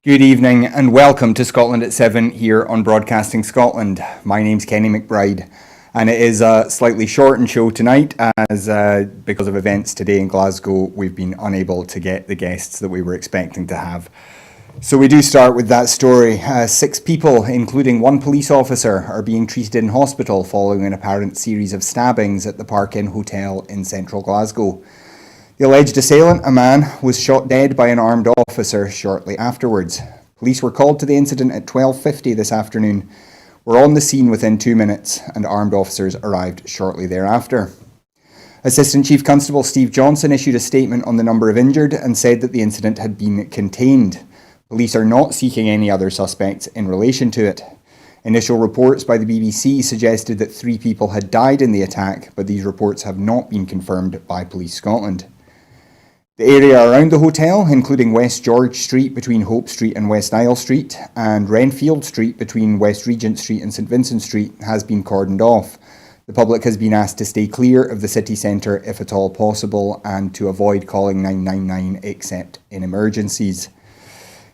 Good evening and welcome to Scotland at 7 here on Broadcasting Scotland. My name's Kenny McBride and it is a slightly shortened show tonight as because of events today in Glasgow we've been unable to get the guests that we were expecting to have. So we do start with that story. 6 people, including 1 police officer, are being treated in hospital following an apparent series of stabbings at the Park Inn Hotel in central Glasgow. The alleged assailant, a man, was shot dead by an armed officer shortly afterwards. Police were called to the incident at 12:50 this afternoon, were on the scene within 2 minutes, and armed officers arrived shortly thereafter. Assistant Chief Constable Steve Johnson issued a statement on the number of injured and said that the incident had been contained. Police are not seeking any other suspects in relation to it. Initial reports by the BBC suggested that 3 people had died in the attack, but these reports have not been confirmed by Police Scotland. The area around the hotel, including West George Street between Hope Street and West Isle Street, and Renfield Street between West Regent Street and St Vincent Street, has been cordoned off. The public has been asked to stay clear of the city centre if at all possible and to avoid calling 999 except in emergencies.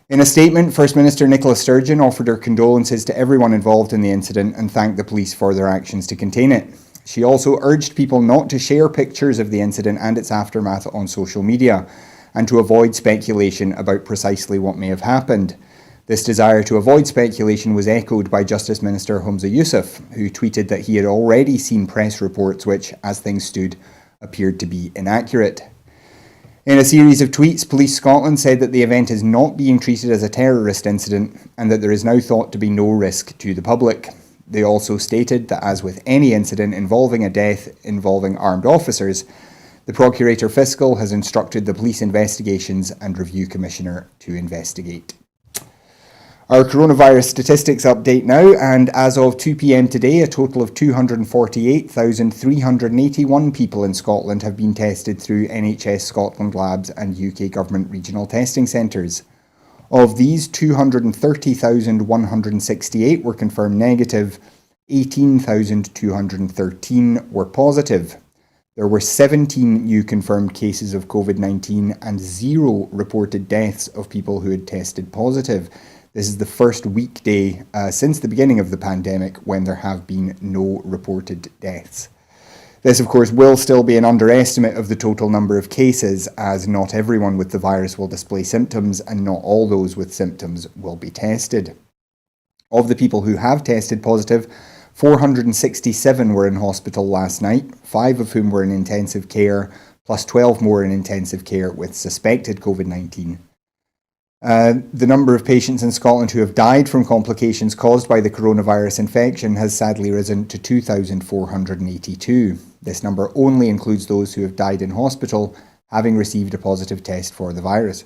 In a statement, First Minister Nicola Sturgeon offered her condolences to everyone involved in the incident and thanked the police for their actions to contain it. She also urged people not to share pictures of the incident and its aftermath on social media, and to avoid speculation about precisely what may have happened. This desire to avoid speculation was echoed by Justice Minister Humza Yousaf, who tweeted that he had already seen press reports which, as things stood, appeared to be inaccurate. In a series of tweets, Police Scotland said that the event is not being treated as a terrorist incident and that there is now thought to be no risk to the public. They also stated that, as with any incident involving a death involving armed officers, the Procurator Fiscal has instructed the Police Investigations and Review Commissioner to investigate. Our coronavirus statistics update now, and as of 2 p.m. today, a total of 248,381 people in Scotland have been tested through NHS Scotland labs and UK Government regional testing centres. Of these, 230,168 were confirmed negative, 18,213 were positive. There were 17 new confirmed cases of COVID-19 and 0 reported deaths of people who had tested positive. This is the first weekday since the beginning of the pandemic when there have been no reported deaths. This, of course, will still be an underestimate of the total number of cases, as not everyone with the virus will display symptoms and not all those with symptoms will be tested. Of the people who have tested positive, 467 were in hospital last night, 5 of whom were in intensive care, plus 12 more in intensive care with suspected COVID-19. The number of patients in Scotland who have died from complications caused by the coronavirus infection has sadly risen to 2,482. This number only includes those who have died in hospital, having received a positive test for the virus.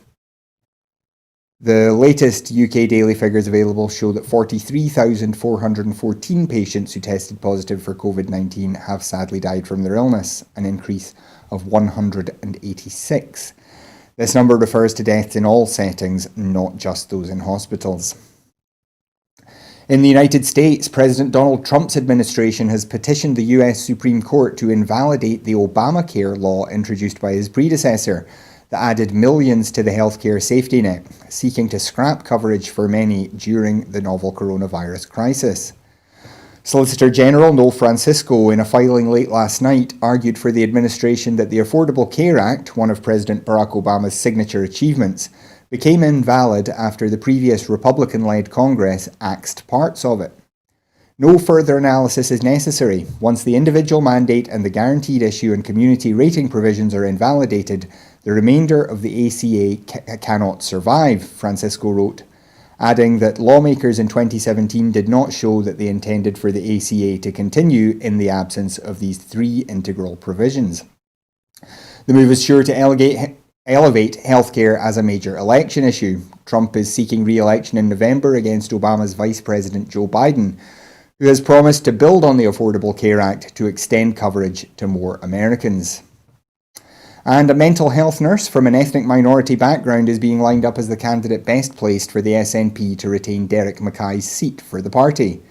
The latest UK daily figures available show that 43,414 patients who tested positive for COVID-19 have sadly died from their illness, an increase of 186. This number refers to deaths in all settings, not just those in hospitals. In the United States, President Donald Trump's administration has petitioned the US Supreme Court to invalidate the Obamacare law introduced by his predecessor that added millions to the healthcare safety net, seeking to scrap coverage for many during the novel coronavirus crisis. Solicitor General Noel Francisco, in a filing late last night, argued for the administration that the Affordable Care Act, one of President Barack Obama's signature achievements, became invalid after the previous Republican-led Congress axed parts of it. No further analysis is necessary. Once the individual mandate and the guaranteed issue and community rating provisions are invalidated, the remainder of the ACA cannot survive, Francisco wrote, adding that lawmakers in 2017 did not show that they intended for the ACA to continue in the absence of these 3 integral provisions. The move is sure to elevate healthcare as a major election issue. Trump is seeking re-election in November against Obama's Vice President Joe Biden, who has promised to build on the Affordable Care Act to extend coverage to more Americans. And a mental health nurse from an ethnic minority background is being lined up as the candidate best placed for the SNP to retain Derek Mackay's seat for the party.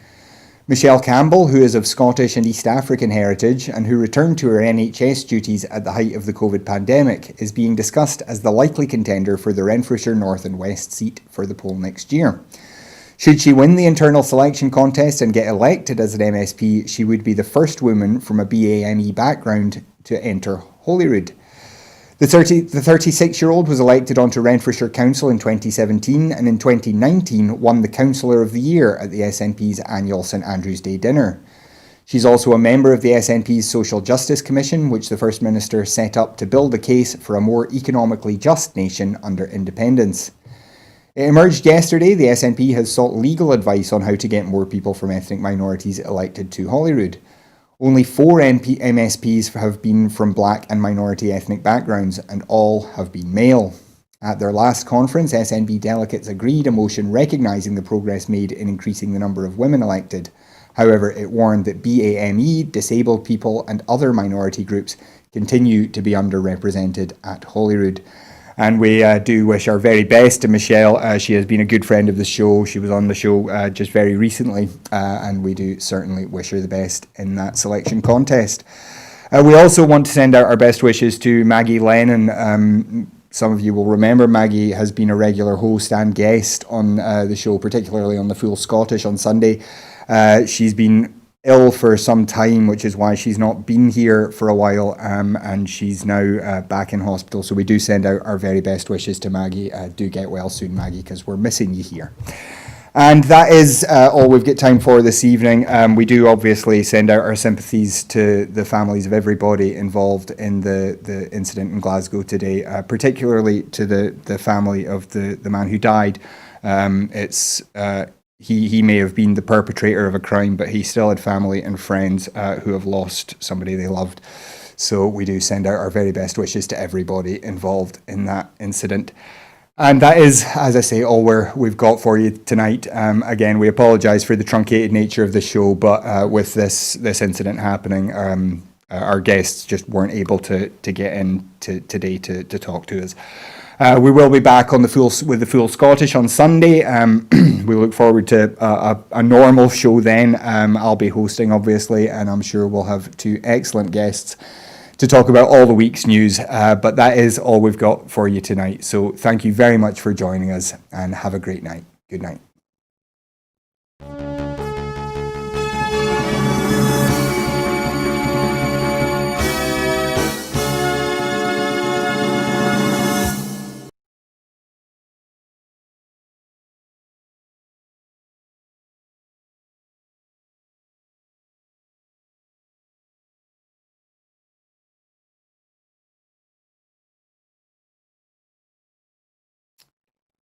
Michelle Campbell, who is of Scottish and East African heritage and who returned to her NHS duties at the height of the COVID pandemic, is being discussed as the likely contender for the Renfrewshire North and West seat for the poll next year. Should she win the internal selection contest and get elected as an MSP, she would be the first woman from a BAME background to enter Holyrood. The 36-year-old was elected onto Renfrewshire Council in 2017 and in 2019 won the Councillor of the Year at the SNP's annual St Andrew's Day dinner. She's also a member of the SNP's Social Justice Commission, which the First Minister set up to build a case for a more economically just nation under independence. It emerged yesterday the SNP has sought legal advice on how to get more people from ethnic minorities elected to Holyrood. Only 4 MSPs have been from black and minority ethnic backgrounds, and all have been male. At their last conference, SNP delegates agreed a motion recognising the progress made in increasing the number of women elected. However, it warned that BAME, disabled people and other minority groups continue to be underrepresented at Holyrood. And we do wish our very best to Michelle. She has been a good friend of the show. She was on the show just very recently, and we do certainly wish her the best in that selection contest. We also want to send out our best wishes to Maggie Lane. And some of you will remember Maggie has been a regular host and guest on the show, particularly on the Full Scottish on Sunday. She's been ill for some time, which is why she's not been here for a while, and she's now back in hospital. So we do send out our very best wishes to Maggie. Do get well soon, Maggie, because we're missing you here. And that is all we've got time for this evening. We do obviously send out our sympathies to the families of everybody involved in the incident in Glasgow today, particularly to the family of the man who died. He may have been the perpetrator of a crime, but he still had family and friends who have lost somebody they loved. So we do send out our very best wishes to everybody involved in that incident. And that is, as I say, all we've got for you tonight. Again, we apologise for the truncated nature of the show, but with this incident happening, our guests just weren't able to get in today to talk to us. We will be back with the Full Scottish on Sunday. We look forward to a normal show then. I'll be hosting, obviously, and I'm sure we'll have 2 excellent guests to talk about all the week's news. But that is all we've got for you tonight. So thank you very much for joining us, and have a great night. Good night.